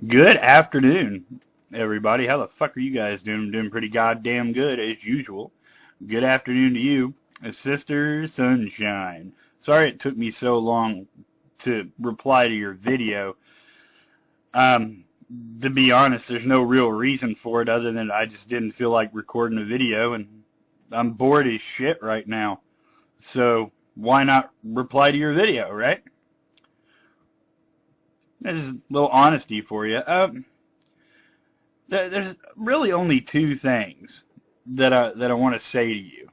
Good afternoon, everybody. How the fuck are you guys doing? I'm doing pretty goddamn good, as usual. Good afternoon to you, Sistersunnshine. Sorry it took me so long to reply to your video. Um, to be honest, there's no real reason for it other than I just didn't feel like recording a video, and I'm bored as shit right now. So why not reply to your video, right? There's a little honesty for you. There's really only two things that I want to say to you.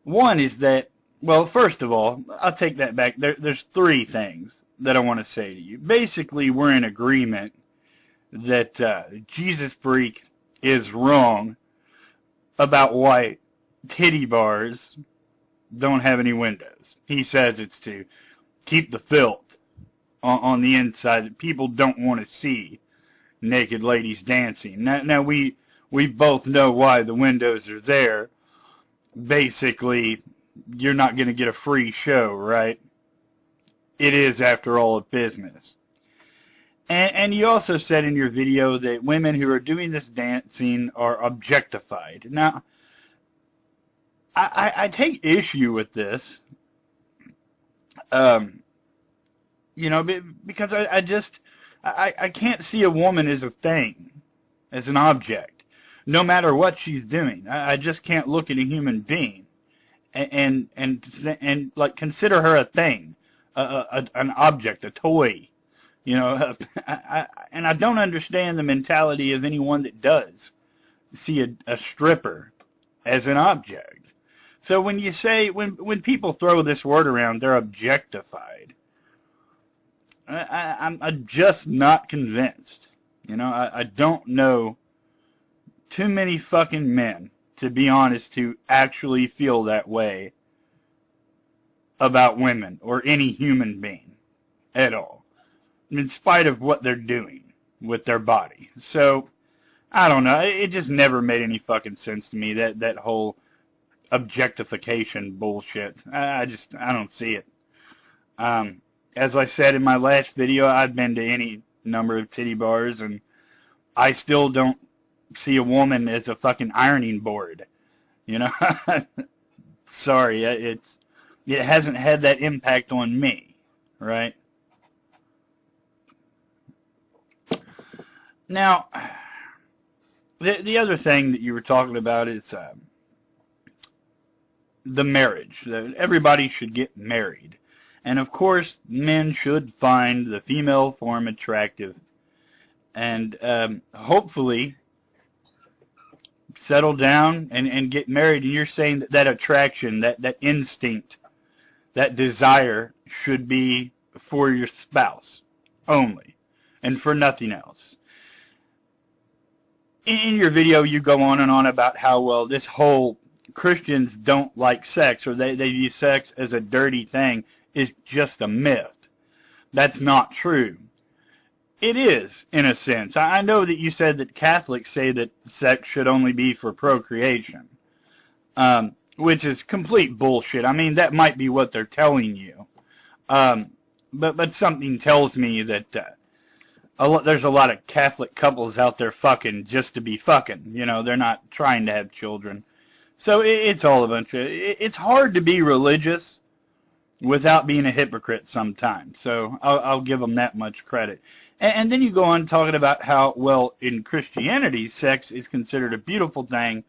One is that, well, first of all, I'll take that back. There's three things that I want to say to you. Basically, we're in agreement that Jesus Freak is wrong about why titty bars don't have any windows. He says it's to keep the filth on the inside that people don't want to see naked ladies dancing. Now we both know why the windows are there. Basically, you're not going to get a free show, right? It is, after all, a business. And you also said in your video that women who are doing this dancing are objectified. Now, I take issue with this. Because I can't see a woman as a thing, as an object, no matter what she's doing. I just can't look at a human being and like consider her a thing, an object, a toy, and I don't understand the mentality of anyone that does see a stripper as an object. So when you say, when people throw this word around, they're objectified. I'm just not convinced. I don't know too many fucking men, to be honest, who actually feel that way about women or any human being at all, in spite of what they're doing with their body. So, I don't know. It just never made any fucking sense to me, that whole objectification bullshit. I don't see it. As I said in my last video, I've been to any number of titty bars, and I still don't see a woman as a fucking ironing board. Sorry, it hasn't had that impact on me, right? Now, the other thing that you were talking about is the marriage. That everybody should get married. And of course, men should find the female form attractive and hopefully settle down and get married. And you're saying that attraction, that instinct, that desire should be for your spouse only and for nothing else. In your video, you go on and on about how, well, this whole Christians don't like sex, or they view sex as a dirty thing, is just a myth. That's not true. It is, in a sense. I know that you said that Catholics say that sex should only be for procreation, which is complete bullshit. I mean, that might be what they're telling you. But something tells me that there's a lot of Catholic couples out there fucking just to be fucking. They're not trying to have children. So it's all a bunch of... It's hard to be religious without being a hypocrite sometimes. So I'll give them that much credit. And then you go on talking about how, well, in Christianity, sex is considered a beautiful thing,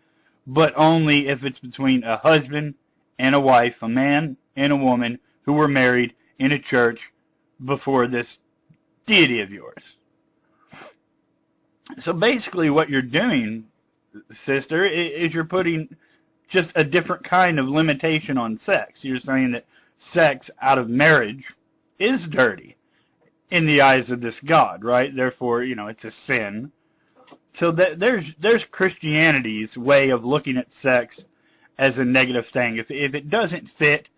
but only if it's between a husband and a wife, a man and a woman who were married in a church before this deity of yours. So basically what you're doing, sister, is you're putting just a different kind of limitation on sex. You're saying that sex out of marriage is dirty in the eyes of this God, right? Therefore, it's a sin. So there's Christianity's way of looking at sex as a negative thing. If it doesn't fit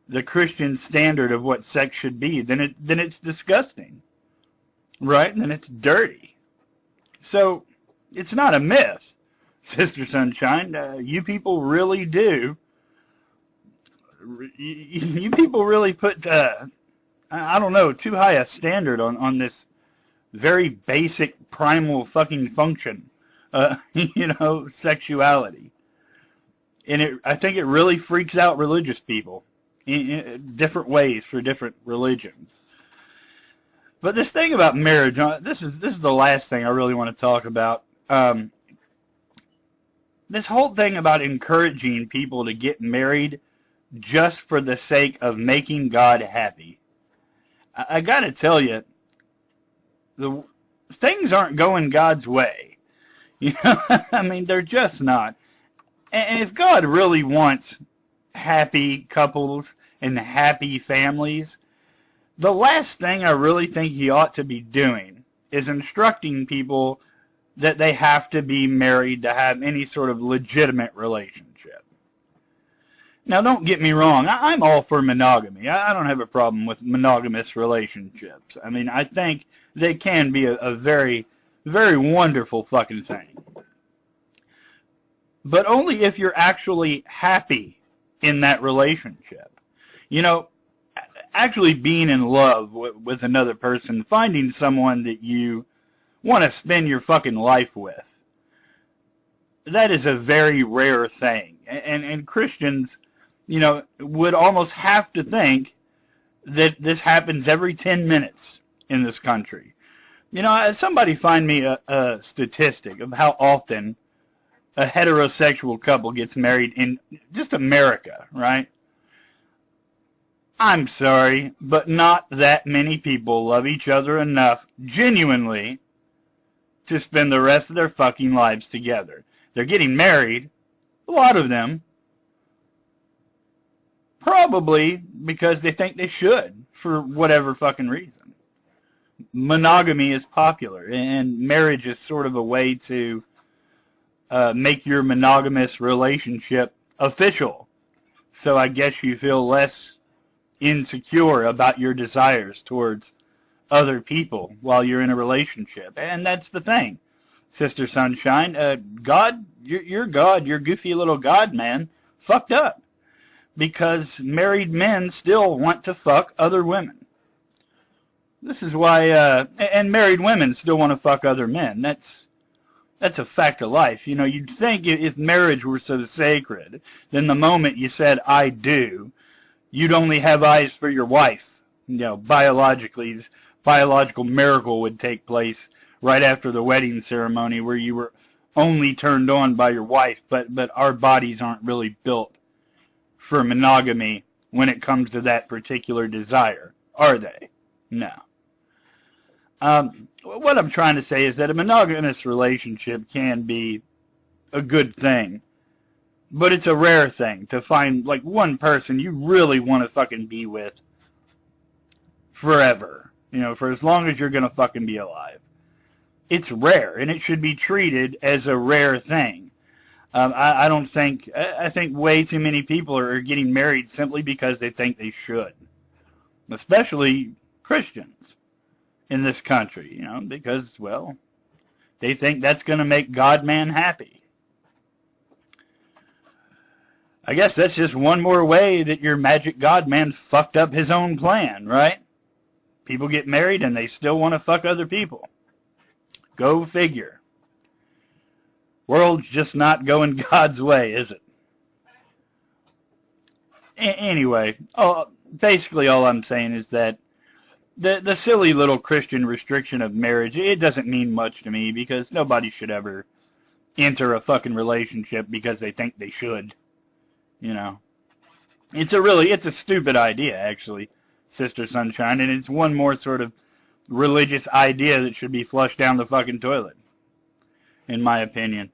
the Christian standard of what sex should be, then it's disgusting, right? And then it's dirty. So it's not a myth, Sistersunnshine. You people really do. You people really put, I don't know, too high a standard on this very basic primal fucking function, sexuality. And I think it really freaks out religious people in different ways for different religions. But this thing about marriage, this is the last thing I really want to talk about. This whole thing about encouraging people to get married just for the sake of making God happy. I got to tell you, things aren't going God's way. I mean, they're just not. And if God really wants happy couples and happy families, the last thing I really think he ought to be doing is instructing people that they have to be married to have any sort of legitimate relationship. Now, don't get me wrong. I'm all for monogamy. I don't have a problem with monogamous relationships. I mean, I think they can be a very, very wonderful fucking thing. But only if you're actually happy in that relationship. Actually being in love with another person, finding someone that you want to spend your fucking life with. That is a very rare thing. And Christians, would almost have to think that this happens every 10 minutes in this country. Somebody find me a statistic of how often a heterosexual couple gets married in just America, right? I'm sorry, but not that many people love each other enough, genuinely, to spend the rest of their fucking lives together. They're getting married, a lot of them, probably because they think they should, for whatever fucking reason. Monogamy is popular, and marriage is sort of a way to make your monogamous relationship official. So I guess you feel less insecure about your desires towards other people while you're in a relationship. And that's the thing, Sister Sunshine. God, your God, your goofy little God, man, fucked up. Because married men still want to fuck other women. This is why, and married women still want to fuck other men. That's a fact of life. You'd think if marriage were so sacred, then the moment you said, I do, you'd only have eyes for your wife. Biologically, this biological miracle would take place right after the wedding ceremony where you were only turned on by your wife, but our bodies aren't really built for monogamy when it comes to that particular desire, are they? No. What I'm trying to say is that a monogamous relationship can be a good thing, but it's a rare thing to find, one person you really want to fucking be with forever, for as long as you're going to fucking be alive. It's rare, and it should be treated as a rare thing. I think way too many people are getting married simply because they think they should, especially Christians in this country, because, well, they think that's going to make God-man happy. I guess that's just one more way that your magic God-man fucked up his own plan, right? People get married and they still want to fuck other people. Go figure. World's just not going God's way, is it? Anyway, basically all I'm saying is that the silly little Christian restriction of marriage, it doesn't mean much to me because nobody should ever enter a fucking relationship because they think they should. It's a stupid idea, actually, Sister Sunshine, and it's one more sort of religious idea that should be flushed down the fucking toilet, in my opinion.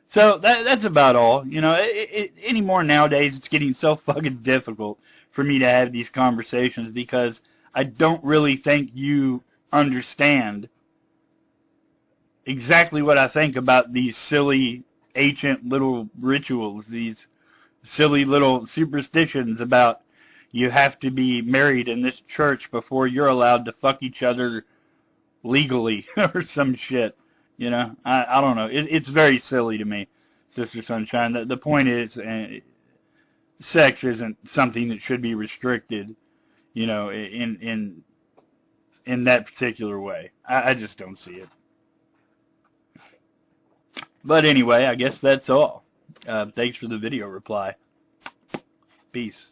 So that's about all. Anymore nowadays, it's getting so fucking difficult for me to have these conversations because I don't really think you understand exactly what I think about these silly, ancient little rituals, these silly little superstitions about you have to be married in this church before you're allowed to fuck each other legally or some shit. I don't know. It's very silly to me, Sister Sunshine. The point is, sex isn't something that should be restricted, in in that particular way. I just don't see it. But anyway, I guess that's all. Thanks for the video reply. Peace.